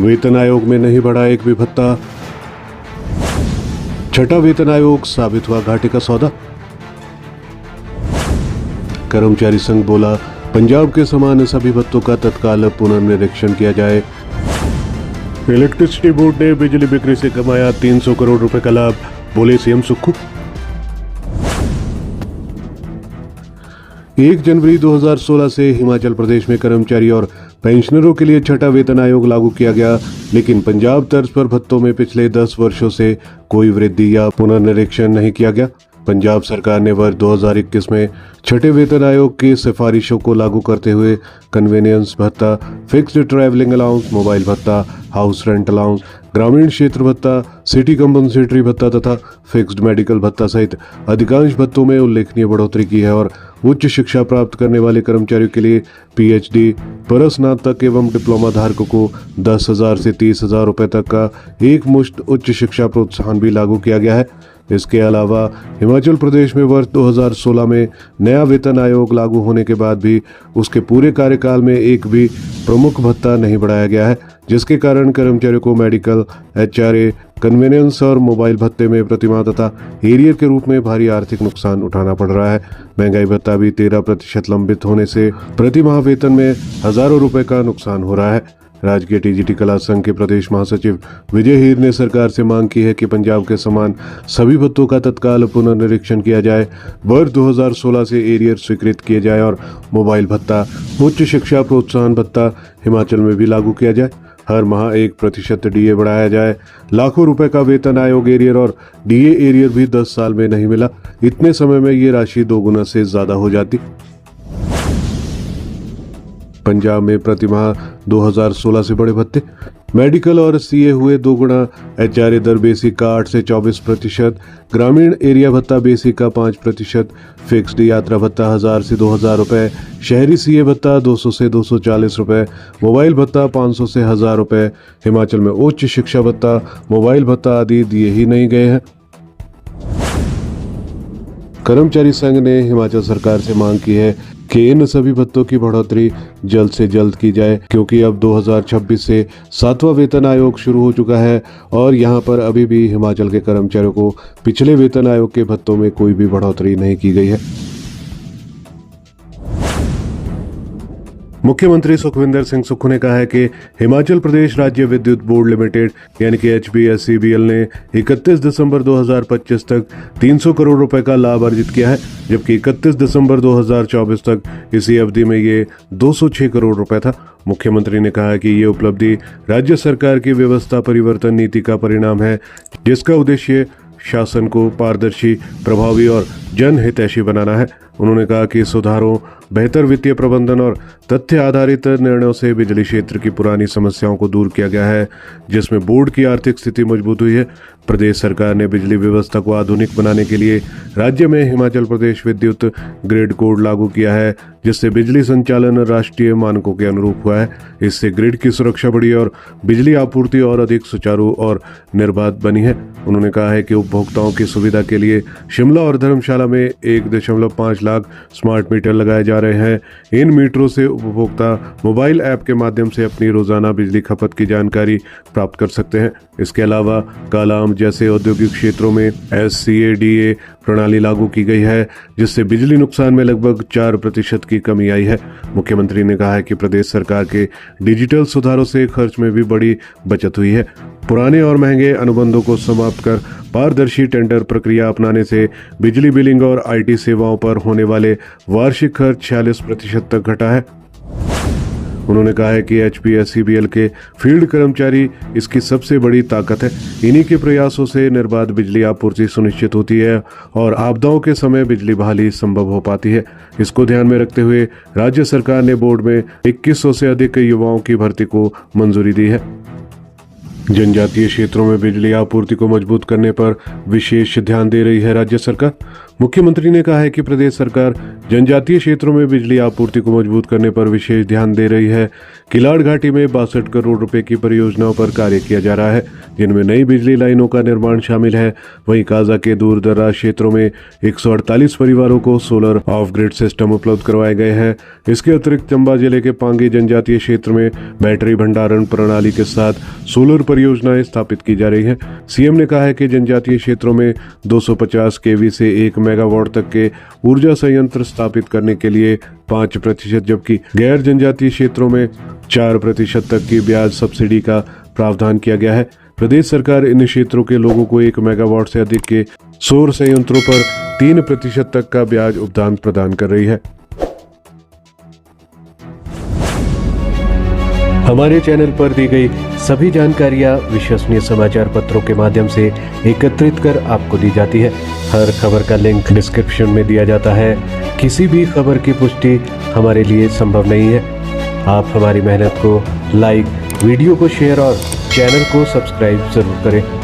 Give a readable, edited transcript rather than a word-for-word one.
वेतन आयोग में नहीं बढ़ा एक भी भत्ता। छठा वेतन आयोग साबित हुआ घाटे का सौदा। कर्मचारी संघ बोला, पंजाब के समान सभी भत्तों का तत्काल पुनर्निरीक्षण किया जाए। इलेक्ट्रिसिटी बोर्ड ने बिजली बिक्री से कमाया 300 करोड़ रुपए का लाभ, बोले सीएम सुक्खू। 1 जनवरी 2016 से हिमाचल प्रदेश में कर्मचारी और पेंशनरों के लिए छठा वेतन आयोग लागू किया गया, लेकिन पंजाब तर्ज पर भत्तों में पिछले 10 वर्षों से कोई वृद्धि या पुनर्निरीक्षण नहीं किया गया। पंजाब सरकार ने वर्ष 2021 में छठे वेतन आयोग की सिफारिशों को लागू करते हुए कन्वीनियंस भत्ता, फिक्स्ड ट्रैवलिंग अलाउंस, मोबाइल भत्ता, हाउस रेंट अलाउंस, ग्रामीण क्षेत्र भत्ता, सिटी कंपनसेटरी भत्ता तथा फिक्स्ड मेडिकल भत्ता सहित अधिकांश भत्तों में उल्लेखनीय बढ़ोतरी की है और उच्च शिक्षा प्राप्त करने वाले कर्मचारियों के लिए पीएचडी, परस्नातक एवं डिप्लोमा धारकों को 10,000 से 30,000 रुपए तक का एक मुश्त उच्च शिक्षा प्रोत्साहन भी लागू किया गया है। इसके अलावा हिमाचल प्रदेश में वर्ष 2016 में नया वेतन आयोग लागू होने के बाद भी उसके पूरे कार्यकाल में एक भी प्रमुख भत्ता नहीं बढ़ाया गया है, जिसके कारण कर्मचारियों को मेडिकल, एचआरए, कन्वीनियंस और मोबाइल भत्ते में प्रतिमाह तथा एरियर के रूप में भारी आर्थिक नुकसान उठाना पड़ रहा है। महंगाई भत्ता भी 13% लंबित होने से प्रतिमाह वेतन में हजारों रुपए का नुकसान हो रहा है। राजकीय टीजीटी कला संघ के प्रदेश महासचिव विजय हीर ने सरकार से मांग की है कि पंजाब के समान सभी भत्तों का तत्काल पुनर्निरीक्षण किया जाए, वर्ष 2016 से एरियर स्वीकृत किए जाए और मोबाइल भत्ता, उच्च शिक्षा प्रोत्साहन भत्ता हिमाचल में भी लागू किया जाए। हर माह 1% डीए बढ़ाया जाए। लाखों रुपए का वेतन आयोग एरियर और डीए एरियर भी 10 साल में नहीं मिला। इतने समय में ये राशि 2 गुना से ज्यादा हो जाती। पंजाब में प्रतिमाह 2016 से बड़े भत्ते, मेडिकल और सीए हुए 2 गुना, एचआरए दर बेसिक का 8 से 24%, ग्रामीण एरिया भत्ता बेसिक का 5%, फिक्स्ड यात्रा भत्ता 1000 से 2000 रुपए, शहरी सीए भत्ता 200 से 240 रुपए, मोबाइल भत्ता 500 से 1000 रुपए। हिमाचल में उच्च शिक्षा भत्ता, मोबाइल भत्ता आदि दिए ही नहीं गए हैं। कर्मचारी संघ ने हिमाचल सरकार से मांग की है कि इन सभी भत्तों की बढ़ोतरी जल्द से जल्द की जाए, क्योंकि अब 2026 से 7वां वेतन आयोग शुरू हो चुका है और यहां पर अभी भी हिमाचल के कर्मचारियों को पिछले वेतन आयोग के भत्तों में कोई भी बढ़ोतरी नहीं की गई है। मुख्यमंत्री सुखविंदर सिंह सुक्खू ने कहा है कि हिमाचल प्रदेश राज्य विद्युत बोर्ड लिमिटेड यानी कि HPSCBL ने 31 दिसंबर 2025 तक 300 करोड़ रुपए का लाभ अर्जित किया है, जबकि 31 दिसंबर 2024 तक इसी अवधि में ये 206 करोड़ रुपए था। मुख्यमंत्री ने कहा कि ये उपलब्धि राज्य सरकार की व्यवस्था परिवर्तन नीति का परिणाम है, जिसका उद्देश्य शासन को पारदर्शी, प्रभावी और जनहितैषी बनाना है। उन्होंने कहा कि सुधारों, बेहतर वित्तीय प्रबंधन और तथ्य आधारित निर्णयों से बिजली क्षेत्र की पुरानी समस्याओं को दूर किया गया है, जिसमें बोर्ड की आर्थिक स्थिति मजबूत हुई है। प्रदेश सरकार ने बिजली व्यवस्था को आधुनिक बनाने के लिए राज्य में हिमाचल प्रदेश विद्युत ग्रिड कोड लागू किया है, जिससे बिजली संचालन राष्ट्रीय मानकों के अनुरूप हुआ है। इससे ग्रिड की सुरक्षा बढ़ी और बिजली आपूर्ति और अधिक सुचारू और निर्बाध बनी है। उन्होंने कहा है कि उपभोक्ताओं की सुविधा के लिए शिमला और धर्मशाला में 1.5 लाख स्मार्ट मीटर लगाए जा रहे हैं। इन मीटरों से उपभोक्ता मोबाइल ऐप के माध्यम से अपनी रोजाना बिजली खपत की जानकारी प्राप्त कर सकते हैं। इसके अलावा कालाम जैसे औद्योगिक क्षेत्रों में SCADA प्रणाली लागू की गई है, जिससे बिजली नुकसान में लगभग 4% की कमी आई है। मुख्यमंत्री ने कहा है कि प्रदेश सरकार के डिजिटल सुधारों से खर्च में भी बड़ी बचत हुई है। पुराने और महंगे अनुबंधों को समाप्त कर पारदर्शी टेंडर प्रक्रिया अपनाने से बिजली बिलिंग और IT सेवाओं पर होने वाले वार्षिक खर्च 46% तक घटा है। उन्होंने कहा है कि HPSCBL के फील्ड कर्मचारी इसकी सबसे बड़ी ताकत है। इन्हीं के प्रयासों से निर्बाध बिजली आपूर्ति सुनिश्चित होती है और आपदाओं के समय बिजली बहाली संभव हो पाती है। इसको ध्यान में रखते हुए राज्य सरकार ने बोर्ड में 2100 से अधिक युवाओं की भर्ती को मंजूरी दी है। जनजातीय क्षेत्रों में बिजली आपूर्ति को मजबूत करने पर विशेष ध्यान दे रही है राज्य सरकार। मुख्यमंत्री ने कहा है कि प्रदेश सरकार जनजातीय क्षेत्रों में बिजली आपूर्ति को मजबूत करने पर विशेष ध्यान दे रही है। किलाड़ घाटी में 62 करोड़ रुपए की परियोजनाओं पर कार्य किया जा रहा है, जिनमें नई बिजली लाइनों का निर्माण शामिल है। वहीं काजा के दूर दराज क्षेत्रों में 148 परिवारों को सोलर ऑफ ग्रिड सिस्टम उपलब्ध करवाए गए हैं। इसके अतिरिक्त चंबा जिले के पांगी जनजातीय क्षेत्र में बैटरी भंडारण प्रणाली के साथ सोलर परियोजनाएं स्थापित की जा रही है। सीएम ने कहा है कि जनजातीय क्षेत्रों में 250 केवी से 1 मेगावाट तक के ऊर्जा संयंत्र स्थापित करने के लिए 5%, जबकि गैर जनजातीय क्षेत्रों में 4% तक की ब्याज सब्सिडी का प्रावधान किया गया है। प्रदेश सरकार इन क्षेत्रों के लोगों को 1 मेगावाट से अधिक के सौर संयंत्रों पर 3% तक का ब्याज उपदान प्रदान कर रही है। हमारे चैनल पर दी गई सभी जानकारियां विश्वसनीय समाचार पत्रों के माध्यम से एकत्रित कर आपको दी जाती है। हर खबर का लिंक डिस्क्रिप्शन में दिया जाता है। किसी भी खबर की पुष्टि हमारे लिए संभव नहीं है। आप हमारी मेहनत को लाइक, वीडियो को शेयर और चैनल को सब्सक्राइब जरूर करें।